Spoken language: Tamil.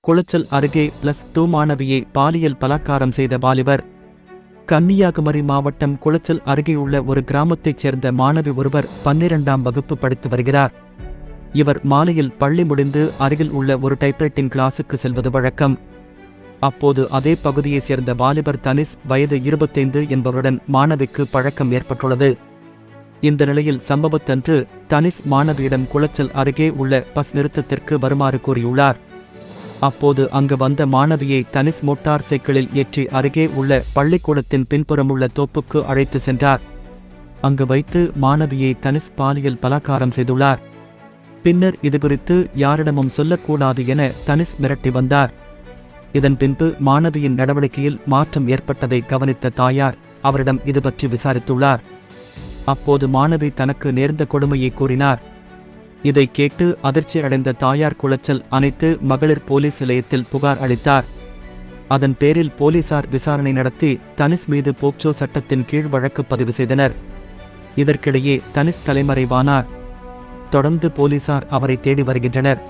குளச்சல் அருகே +2 மாணவியை பாலியல் பலாத்காரம் செய்த வாலிபர். கன்னியாகுமரி மாவட்டம் குளச்சல் அருகேயுள்ள ஒரு கிராமத்தைச் சேர்ந்த மாணவி ஒருவர் 12ஆம் வகுப்பு படித்து வருகிறார். இவர் மாலையில் பள்ளி முடிந்து அருகில் உள்ள ஒரு டைப்ரைட்டிங் கிளாஸுக்கு செல்வது வழக்கம். அப்போது அதே பகுதியைச் சேர்ந்த வாலிபர் தனிஷ் வயது 25 என்பவருடன் மாணவிக்கு பழக்கம் ஏற்பட்டுள்ளது. இந்த நிலையில் சம்பவத்தன்று தனிஷ் மாணவியிடம் குளச்சல் அருகே உள்ள பஸ் நிறுத்தத்திற்கு வருமாறு கூறியுள்ளார். அப்போது அங்கு வந்த மாணவியை தனிஷ் மோட்டார் சைக்கிளில் ஏற்றி அருகே உள்ள பள்ளிக்கூடத்தின் பின்புறமுள்ள தோப்புக்கு அழைத்து சென்றார். அங்கு வைத்து மாணவியை தனிஷ் பாலியல் பலாத்காரம் செய்துள்ளார். பின்னர் இதுகுறித்து யாரிடமும் சொல்லக்கூடாது என தனிஷ் மிரட்டி வந்தார். இதன் பின்பு மாணவியின் நடவடிக்கையில் மாற்றம் ஏற்பட்டதை கவனித்த தாயார் அவரிடம் இது பற்றி விசாரித்துள்ளார். அப்போது மாணவி தனக்கு நேர்ந்த கொடுமையை கூறினார். இதை கேட்டு அதிர்ச்சி அடைந்த தாயார் குளச்சல் அனைத்து மகளிர் போலீஸ் நிலையத்தில் புகார் அளித்தார். அதன் பேரில் போலீசார் விசாரணை நடத்தி தனிஷ் மீது போக்சோ சட்டத்தின் கீழ் வழக்கு பதிவு செய்தனர். இதற்கிடையே தனிஷ் தலைமறைவானார். தொடர்ந்து போலீசார் அவரை தேடி வருகின்றனர்.